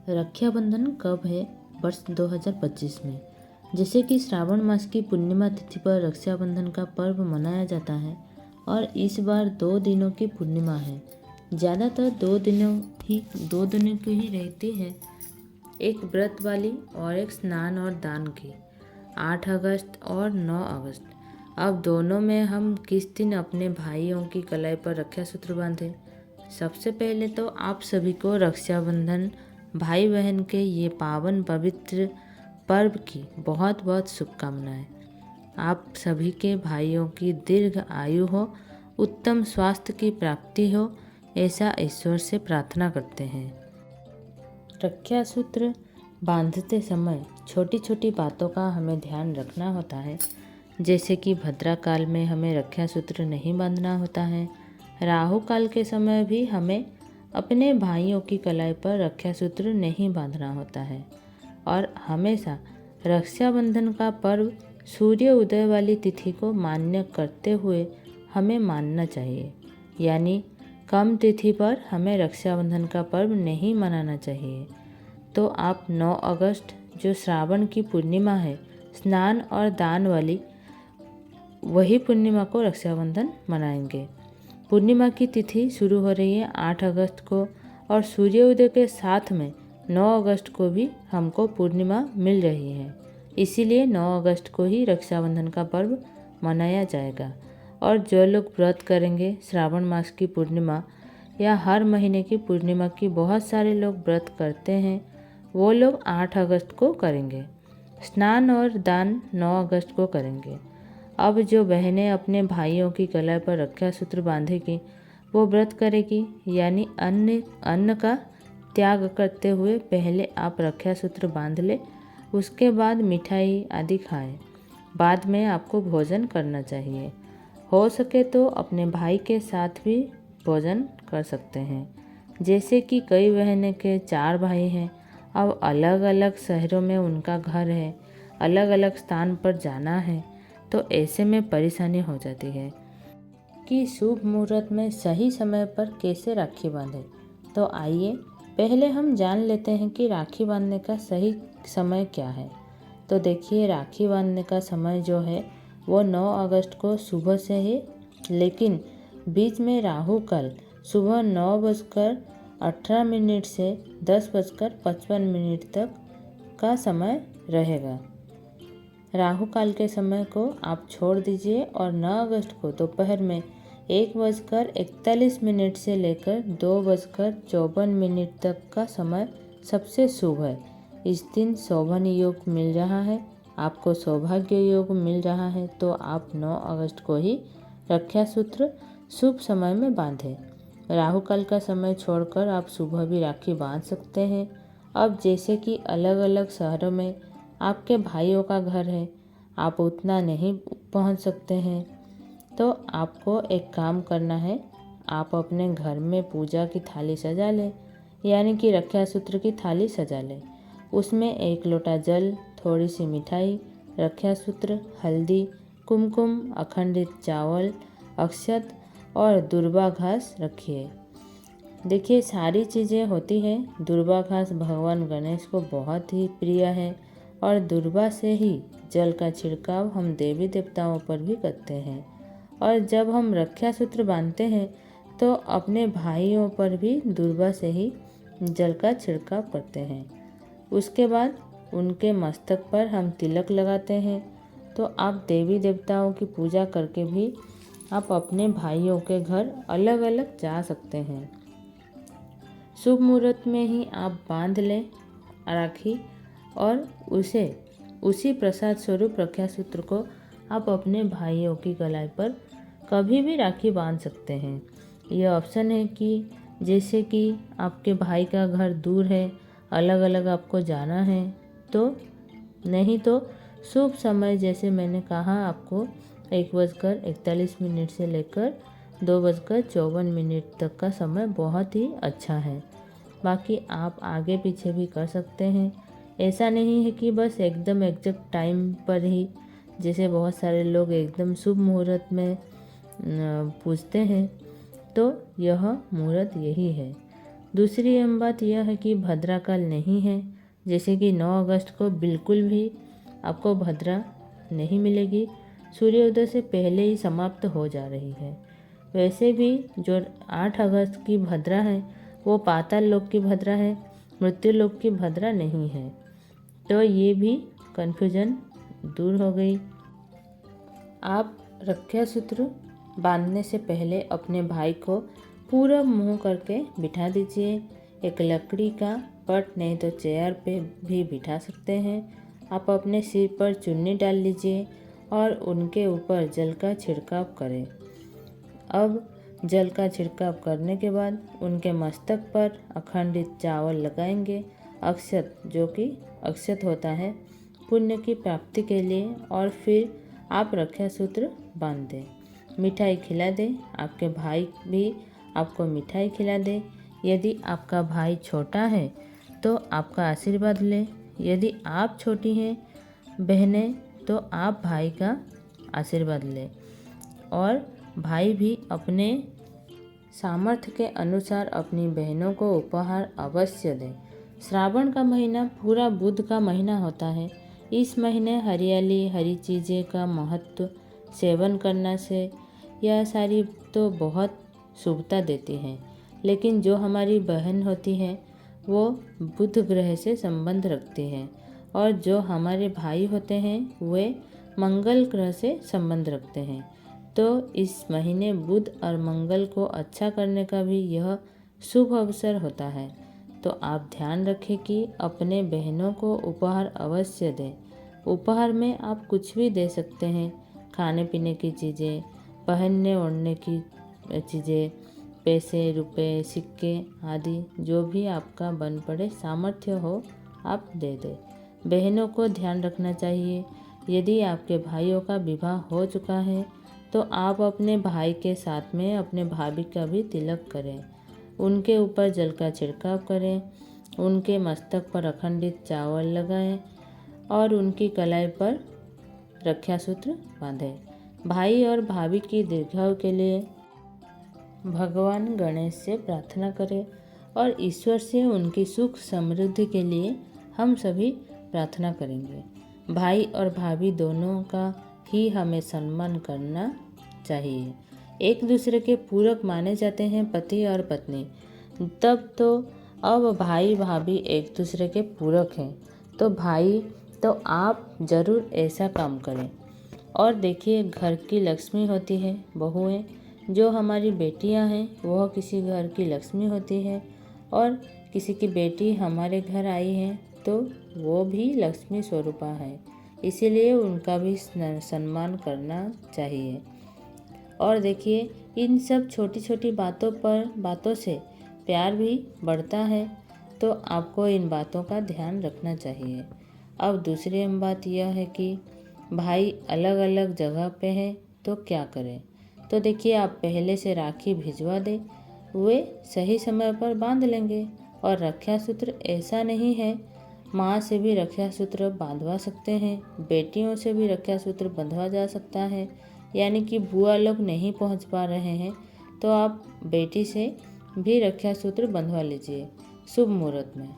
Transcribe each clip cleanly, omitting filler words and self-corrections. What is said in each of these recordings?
रक्षाबंधन कब है वर्ष 2025 में। जैसे कि श्रावण मास की पूर्णिमा तिथि पर रक्षाबंधन का पर्व मनाया जाता है और इस बार 2 दिनों की पूर्णिमा है। ज़्यादातर 2 दिनों की ही रहती है, एक व्रत वाली और एक स्नान और दान की। 8 अगस्त और 9 अगस्त। अब दोनों में हम किस दिन अपने भाइयों की कलाई पर रक्षा सूत्र बांधें। सबसे पहले तो आप सभी को रक्षाबंधन भाई बहन के ये पावन पवित्र पर्व की बहुत बहुत शुभकामनाएं। आप सभी के भाइयों की दीर्घ आयु हो, उत्तम स्वास्थ्य की प्राप्ति हो, ऐसा ईश्वर से प्रार्थना करते हैं। रक्षा सूत्र बांधते समय छोटी छोटी बातों का हमें ध्यान रखना होता है। जैसे कि भद्रा काल में हमें रक्षा सूत्र नहीं बांधना होता है। राहु काल के समय भी हमें अपने भाइयों की कलाई पर रक्षा सूत्र नहीं बांधना होता है। और हमेशा रक्षाबंधन का पर्व सूर्य उदय वाली तिथि को मान्य करते हुए हमें मानना चाहिए। यानी कम तिथि पर हमें रक्षाबंधन का पर्व नहीं मनाना चाहिए। तो आप 9 अगस्त जो श्रावण की पूर्णिमा है, स्नान और दान वाली, वही पूर्णिमा को रक्षाबंधन मनाएंगे। पूर्णिमा की तिथि शुरू हो रही है 8 अगस्त को और सूर्योदय के साथ में 9 अगस्त को भी हमको पूर्णिमा मिल रही है। इसीलिए 9 अगस्त को ही रक्षाबंधन का पर्व मनाया जाएगा। और जो लोग व्रत करेंगे श्रावण मास की पूर्णिमा या हर महीने की पूर्णिमा की, बहुत सारे लोग व्रत करते हैं, वो लोग 8 अगस्त को करेंगे। स्नान और दान 9 अगस्त को करेंगे। अब जो बहनें अपने भाइयों की कलाई पर रक्षा सूत्र बांधेगी, वो व्रत करेगी। यानी अन्न का त्याग करते हुए पहले आप रक्षा सूत्र बांध ले, उसके बाद मिठाई आदि खाएं। बाद में आपको भोजन करना चाहिए। हो सके तो अपने भाई के साथ भी भोजन कर सकते हैं। जैसे कि कई बहनें के 4 भाई हैं, अब अलग अलग शहरों में उनका घर है, अलग अलग स्थान पर जाना है, तो ऐसे में परेशानी हो जाती है कि शुभ मुहूर्त में सही समय पर कैसे राखी बांधें। तो आइए पहले हम जान लेते हैं कि राखी बांधने का सही समय क्या है। तो देखिए, राखी बांधने का समय जो है वो 9 अगस्त को सुबह से है, लेकिन बीच में राहु काल सुबह 9:18 से 10:55 तक का समय रहेगा। राहु काल के समय को आप छोड़ दीजिए और 9 अगस्त को दोपहर में 1:41 से लेकर 2:54 तक का समय सबसे शुभ है। इस दिन शोभन योग मिल रहा है, आपको सौभाग्य योग मिल रहा है। तो आप 9 अगस्त को ही रक्षा सूत्र शुभ समय में बांधें। राहु काल का समय छोड़कर आप सुबह भी राखी बांध सकते हैं। अब जैसे कि अलग अलग शहरों में आपके भाइयों का घर है, आप उतना नहीं पहुंच सकते हैं, तो आपको एक काम करना है, आप अपने घर में पूजा की थाली सजा लें। यानी कि रक्षा सूत्र की थाली सजा लें। उसमें 1 लोटा जल, थोड़ी सी मिठाई, रक्षा सूत्र, हल्दी, कुमकुम, अखंडित चावल, अक्षत और दुर्वा घास रखिए। देखिए, सारी चीज़ें होती हैं। दुर्वा घास भगवान गणेश को बहुत ही प्रिय है और दुर्वा से ही जल का छिड़काव हम देवी देवताओं पर भी करते हैं। और जब हम रक्षा सूत्र बांधते हैं तो अपने भाइयों पर भी दुर्वा से ही जल का छिड़काव करते हैं। उसके बाद उनके मस्तक पर हम तिलक लगाते हैं। तो आप देवी देवताओं की पूजा करके भी आप अपने भाइयों के घर अलग अलग जा सकते हैं। शुभ मुहूर्त में ही आप बांध लें राखी और उसी प्रसाद स्वरूप रक्षा सूत्र को आप अपने भाइयों की कलाई पर कभी भी राखी बांध सकते हैं। यह ऑप्शन है कि जैसे कि आपके भाई का घर दूर है, अलग अलग आपको जाना है, तो नहीं तो शुभ समय जैसे मैंने कहा आपको 1:41 से लेकर 2:54 तक का समय बहुत ही अच्छा है। बाकी आप आगे पीछे भी कर सकते हैं। ऐसा नहीं है कि बस एकदम एग्जैक्ट टाइम पर ही, जैसे बहुत सारे लोग एकदम शुभ मुहूर्त में पूछते हैं, तो यह मुहूर्त यही है। दूसरी अहम बात यह है कि भद्रा काल नहीं है, जैसे कि 9 अगस्त को बिल्कुल भी आपको भद्रा नहीं मिलेगी, सूर्योदय से पहले ही समाप्त हो जा रही है। वैसे भी जो 8 अगस्त की भद्रा है वो पाताल लोक की भद्रा है, मृत्यु लोक की भद्रा नहीं है। तो ये भी कन्फ्यूजन दूर हो गई। आप रक्षा सूत्र बांधने से पहले अपने भाई को पूरा मुंह करके बिठा दीजिए। एक लकड़ी का पट नहीं तो चेयर पे भी बिठा सकते हैं। आप अपने सिर पर चुन्नी डाल लीजिए और उनके ऊपर जल का छिड़काव करें। अब जल का छिड़काव करने के बाद उनके मस्तक पर अखंडित चावल लगाएंगे, अक्षत, जो कि अक्षत होता है पुण्य की प्राप्ति के लिए, और फिर आप रक्षा सूत्र बांध दें। मिठाई खिला दें, आपके भाई भी आपको मिठाई खिला दे। यदि आपका भाई छोटा है तो आपका आशीर्वाद ले, यदि आप छोटी हैं बहनें तो आप भाई का आशीर्वाद लें, और भाई भी अपने सामर्थ्य के अनुसार अपनी बहनों को उपहार अवश्य दें। श्रावण का महीना पूरा बुध का महीना होता है। इस महीने हरियाली, हरी चीज़ें का महत्व सेवन करना से यह सारी तो बहुत शुभता देती हैं, लेकिन जो हमारी बहन होती है वो बुध ग्रह से संबंध रखती है, और जो हमारे भाई होते हैं वे मंगल ग्रह से संबंध रखते हैं। तो इस महीने बुध और मंगल को अच्छा करने का भी यह शुभ अवसर होता है। तो आप ध्यान रखें कि अपने बहनों को उपहार अवश्य दें। उपहार में आप कुछ भी दे सकते हैं, खाने पीने की चीज़ें, पहनने ओढ़ने की चीज़ें, पैसे, रुपए, सिक्के आदि, जो भी आपका बन पड़े, सामर्थ्य हो आप दे दें। बहनों को ध्यान रखना चाहिए, यदि आपके भाइयों का विवाह हो चुका है तो आप अपने भाई के साथ में अपने भाभी का भी तिलक करें, उनके ऊपर जल का छिड़काव करें, उनके मस्तक पर अखंडित चावल लगाएं और उनकी कलाई पर रक्षा सूत्र बांधें। भाई और भाभी की दीर्घायु के लिए भगवान गणेश से प्रार्थना करें और ईश्वर से उनकी सुख समृद्धि के लिए हम सभी प्रार्थना करेंगे। भाई और भाभी दोनों का ही हमें सम्मान करना चाहिए। एक दूसरे के पूरक माने जाते हैं पति और पत्नी। तब तो अब भाई भाभी एक दूसरे के पूरक हैं, तो भाई तो आप ज़रूर ऐसा काम करें। और देखिए, घर की लक्ष्मी होती है बहुएं, जो हमारी बेटियां हैं वह किसी घर की लक्ष्मी होती है, और किसी की बेटी हमारे घर आई है तो वो भी लक्ष्मी स्वरूपा है, इसीलिए उनका भी सम्मान करना चाहिए। और देखिए, इन सब छोटी छोटी बातों से प्यार भी बढ़ता है, तो आपको इन बातों का ध्यान रखना चाहिए। अब दूसरी अहम बात यह है कि भाई अलग अलग जगह पे हैं तो क्या करें। तो देखिए, आप पहले से राखी भिजवा दें, वे सही समय पर बांध लेंगे। और रक्षा सूत्र ऐसा नहीं है, माँ से भी रक्षा सूत्र बांधवा सकते हैं, बेटियों से भी रक्षा सूत्र बंधवा जा सकता है। यानी कि बुआ लोग नहीं पहुँच पा रहे हैं तो आप बेटी से भी रक्षा सूत्र बंधवा लीजिए शुभ मुहूर्त में।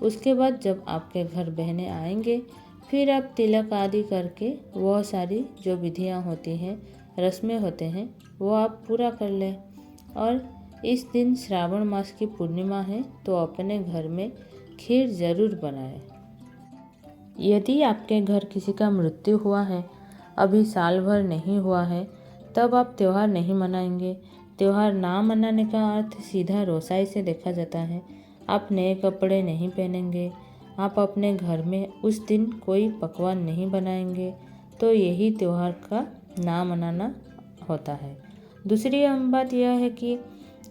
उसके बाद जब आपके घर बहनें आएंगे, फिर आप तिलक आदि करके वह सारी जो विधियाँ होती हैं, रस्में होते हैं, वो आप पूरा कर लें। और इस दिन श्रावण मास की पूर्णिमा है तो अपने घर में खीर जरूर बनाएं। यदि आपके घर किसी का मृत्यु हुआ है, अभी साल भर नहीं हुआ है, तब आप त्यौहार नहीं मनाएंगे। त्यौहार ना मनाने का अर्थ सीधा रोसाई से देखा जाता है। आप नए कपड़े नहीं पहनेंगे, आप अपने घर में उस दिन कोई पकवान नहीं बनाएंगे, तो यही त्यौहार का ना मनाना होता है। दूसरी अहम बात यह है कि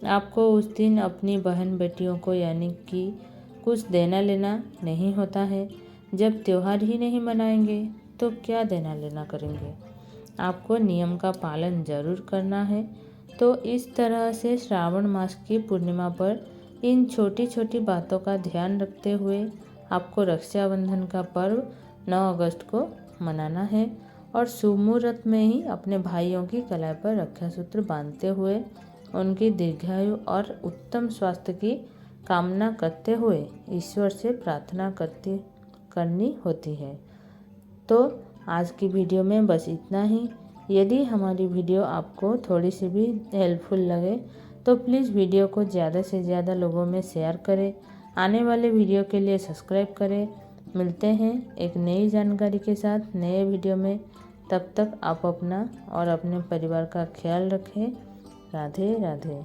आपको उस दिन अपनी बहन बेटियों को यानी कि कुछ देना लेना नहीं होता है। जब त्यौहार ही नहीं मनाएंगे तो क्या देना लेना करेंगे। आपको नियम का पालन जरूर करना है। तो इस तरह से श्रावण मास की पूर्णिमा पर इन छोटी छोटी बातों का ध्यान रखते हुए आपको रक्षाबंधन का पर्व 9 अगस्त को मनाना है, और शुभ मुहूर्त में ही अपने भाइयों की कलाई पर रक्षा सूत्र बांधते हुए उनकी दीर्घायु और उत्तम स्वास्थ्य की कामना करते हुए ईश्वर से प्रार्थना करनी होती है। तो आज की वीडियो में बस इतना ही। यदि हमारी वीडियो आपको थोड़ी सी भी हेल्पफुल लगे तो प्लीज़ वीडियो को ज़्यादा से ज़्यादा लोगों में शेयर करें। आने वाले वीडियो के लिए सब्सक्राइब करें। मिलते हैं एक नई जानकारी के साथ नए वीडियो में। तब तक आप अपना और अपने परिवार का ख्याल रखें। राधे राधे।